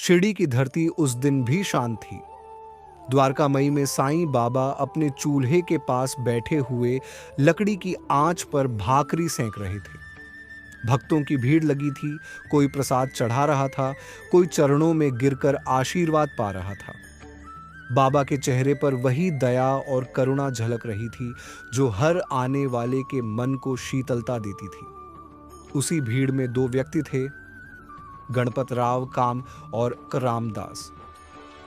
शिरडी की धरती उस दिन भी शांत थी। द्वारकामयी में साईं बाबा अपने चूल्हे के पास बैठे हुए लकड़ी की आंच पर भाकरी सेंक रहे थे। भक्तों की भीड़ लगी थी, कोई प्रसाद चढ़ा रहा था, कोई चरणों में गिरकर आशीर्वाद पा रहा था। बाबा के चेहरे पर वही दया और करुणा झलक रही थी जो हर आने वाले के मन को शीतलता देती थी। उसी भीड़ में दो व्यक्ति थे, गणपत राव काम और रामदास।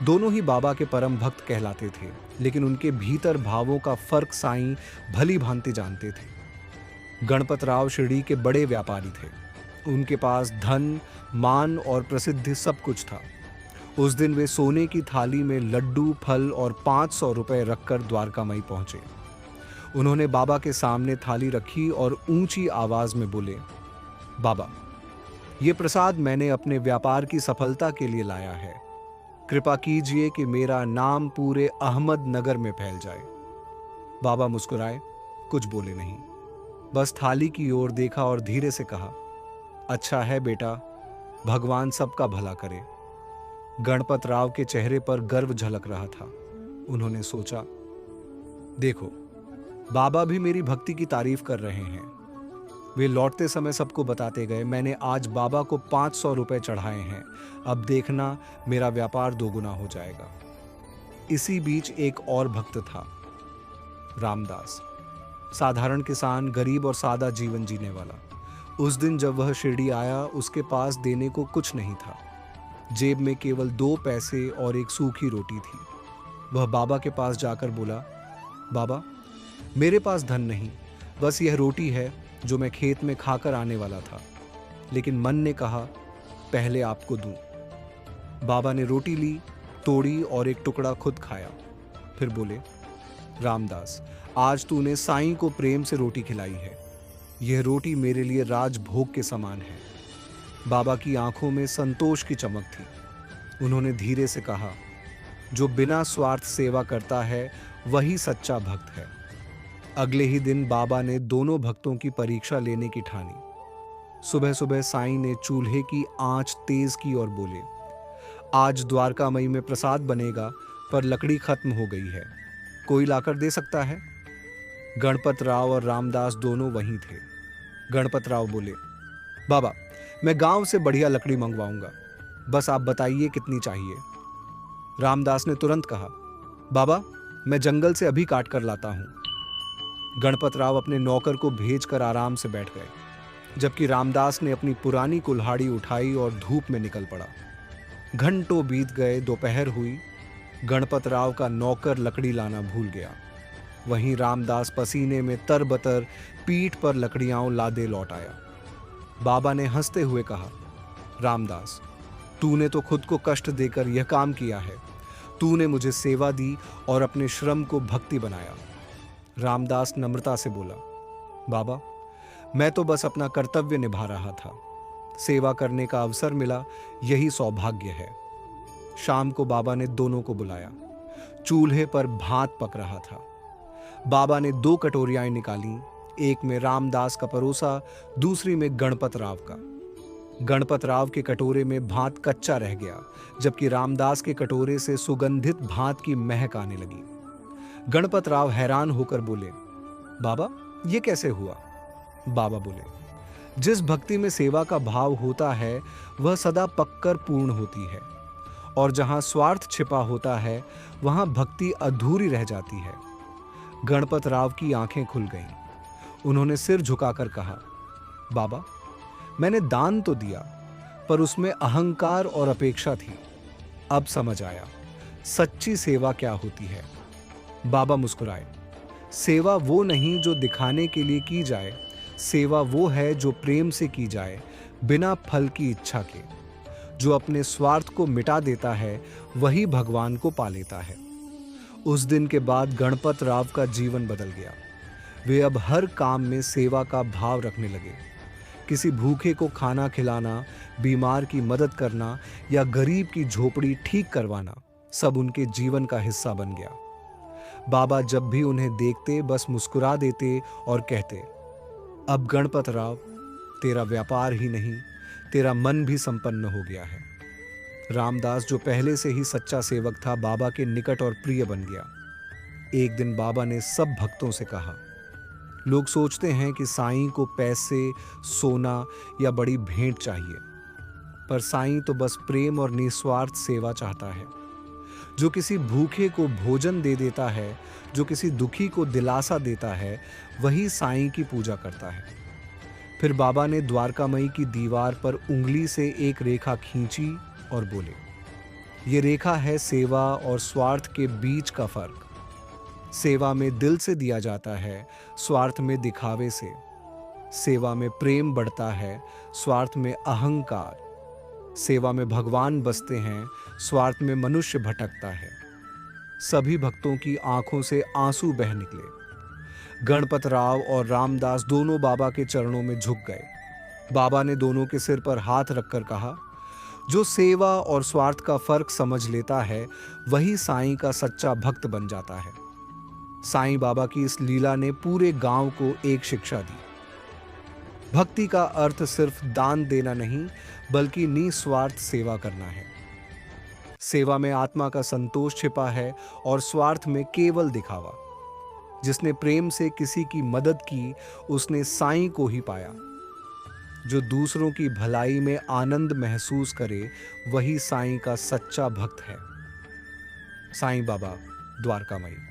दोनों ही बाबा के परम भक्त कहलाते थे, लेकिन उनके भीतर भावों का फर्क साईं भली भांति जानते थे। गणपत राव शिरडी के बड़े व्यापारी थे। उनके पास धन, मान और प्रसिद्धि सब कुछ था। उस दिन वे सोने की थाली में लड्डू, फल और 500 रुपए रखकर द्वारकामयी पहुंचे। उन्होंने बाबा के सामने थाली रखी और ऊंची आवाज में बोले, बाबा, ये प्रसाद मैंने अपने व्यापार की सफलता के लिए लाया है। कृपा कीजिए कि मेरा नाम पूरे अहमदनगर में फैल जाए। बाबा मुस्कुराए, कुछ बोले नहीं, बस थाली की ओर देखा और धीरे से कहा, अच्छा है बेटा, भगवान सबका भला करे। गणपत राव के चेहरे पर गर्व झलक रहा था। उन्होंने सोचा, देखो, बाबा भी मेरी भक्ति की तारीफ कर रहे हैं। वे लौटते समय सबको बताते गए, मैंने आज बाबा को 500 रुपए चढ़ाए हैं, अब देखना मेरा व्यापार दोगुना हो जाएगा। इसी बीच एक और भक्त था, रामदास। साधारण किसान, गरीब और सादा जीवन जीने वाला। उस दिन जब वह शिरडी आया, उसके पास देने को कुछ नहीं था। जेब में केवल 2 पैसे और एक सूखी रोटी थी। वह बाबा के पास जाकर बोला, बाबा, मेरे पास धन नहीं, बस यह रोटी है जो मैं खेत में खाकर आने वाला था, लेकिन मन ने कहा पहले आपको दूं। बाबा ने रोटी ली, तोड़ी और एक टुकड़ा खुद खाया। फिर बोले, रामदास, आज तूने साईं को प्रेम से रोटी खिलाई है। यह रोटी मेरे लिए राजभोग के समान है। बाबा की आंखों में संतोष की चमक थी। उन्होंने धीरे से कहा, जो बिना स्वार्थ सेवा करता है वही सच्चा भक्त है। अगले ही दिन बाबा ने दोनों भक्तों की परीक्षा लेने की ठानी। सुबह सुबह साईं ने चूल्हे की आंच तेज की और बोले, आज द्वारकामयी में प्रसाद बनेगा, पर लकड़ी खत्म हो गई है, कोई लाकर दे सकता है? गणपत राव और रामदास दोनों वहीं थे। गणपत राव बोले, बाबा, मैं गांव से बढ़िया लकड़ी मंगवाऊंगा, बस आप बताइए कितनी चाहिए। रामदास ने तुरंत कहा, बाबा, मैं जंगल से अभी काट कर लाता हूं। गणपत राव अपने नौकर को भेजकर आराम से बैठ गए, जबकि रामदास ने अपनी पुरानी कुल्हाड़ी उठाई और धूप में निकल पड़ा। घंटों बीत गए, दोपहर हुई। गणपत राव का नौकर लकड़ी लाना भूल गया। वहीं रामदास पसीने में तरबतर पीठ पर लकड़ियां लादे लौट आया। बाबा ने हंसते हुए कहा, रामदास, तूने तो खुद को कष्ट देकर यह काम किया है। तूने मुझे सेवा दी और अपने श्रम को भक्ति बनाया। रामदास नम्रता से बोला, बाबा, मैं तो बस अपना कर्तव्य निभा रहा था। सेवा करने का अवसर मिला, यही सौभाग्य है। शाम को बाबा ने दोनों को बुलाया। चूल्हे पर भात पक रहा था। बाबा ने 2 कटोरियां निकाली, एक में रामदास का परोसा, दूसरी में गणपत राव का। गणपत राव के कटोरे में भात कच्चा रह गया, जबकि रामदास के कटोरे से सुगंधित भात की महक आने लगी। गणपत राव हैरान होकर बोले, बाबा, ये कैसे हुआ? बाबा बोले, जिस भक्ति में सेवा का भाव होता है वह सदा पककर पूर्ण होती है, और जहां स्वार्थ छिपा होता है वहां भक्ति अधूरी रह जाती है। गणपत राव की आंखें खुल गईं। उन्होंने सिर झुकाकर कहा, बाबा, मैंने दान तो दिया, पर उसमें अहंकार और अपेक्षा थी। अब समझ आया सच्ची सेवा क्या होती है। बाबा मुस्कुराए, सेवा वो नहीं जो दिखाने के लिए की जाए, सेवा वो है जो प्रेम से की जाए, बिना फल की इच्छा के। जो अपने स्वार्थ को मिटा देता है वही भगवान को पा लेता है। उस दिन के बाद गणपत राव का जीवन बदल गया। वे अब हर काम में सेवा का भाव रखने लगे। किसी भूखे को खाना खिलाना, बीमार की मदद करना या गरीब की झोपड़ी ठीक करवाना, सब उनके जीवन का हिस्सा बन गया। बाबा जब भी उन्हें देखते बस मुस्कुरा देते और कहते, अब गणपत राव, तेरा व्यापार ही नहीं, तेरा मन भी संपन्न हो गया है। रामदास, जो पहले से ही सच्चा सेवक था, बाबा के निकट और प्रिय बन गया। एक दिन बाबा ने सब भक्तों से कहा, लोग सोचते हैं कि साईं को पैसे, सोना या बड़ी भेंट चाहिए, पर साईं तो बस प्रेम और निस्वार्थ सेवा चाहता है। जो किसी भूखे को भोजन दे देता है, जो किसी दुखी को दिलासा देता है, वही साईं की पूजा करता है। फिर बाबा ने द्वारकामयी की दीवार पर उंगली से एक रेखा खींची और बोले, ये रेखा है सेवा और स्वार्थ के बीच का फर्क। सेवा में दिल से दिया जाता है, स्वार्थ में दिखावे से। सेवा में प्रेम बढ़ता है, स्वार्थ में अहंकार। सेवा में भगवान बसते हैं, स्वार्थ में मनुष्य भटकता है। सभी भक्तों की आंखों से आंसू बह निकले। गणपत राव और रामदास दोनों बाबा के चरणों में झुक गए। बाबा ने दोनों के सिर पर हाथ रखकर कहा, जो सेवा और स्वार्थ का फर्क समझ लेता है, वही साईं का सच्चा भक्त बन जाता है। साईं बाबा की इस लीला ने पूरे गांव को एक शिक्षा दी। भक्ति का अर्थ सिर्फ दान देना नहीं, बल्कि निस्वार्थ सेवा करना है। सेवा में आत्मा का संतोष छिपा है और स्वार्थ में केवल दिखावा। जिसने प्रेम से किसी की मदद की, उसने साईं को ही पाया। जो दूसरों की भलाई में आनंद महसूस करे, वही साईं का सच्चा भक्त है। साईं बाबा, द्वारकामयी।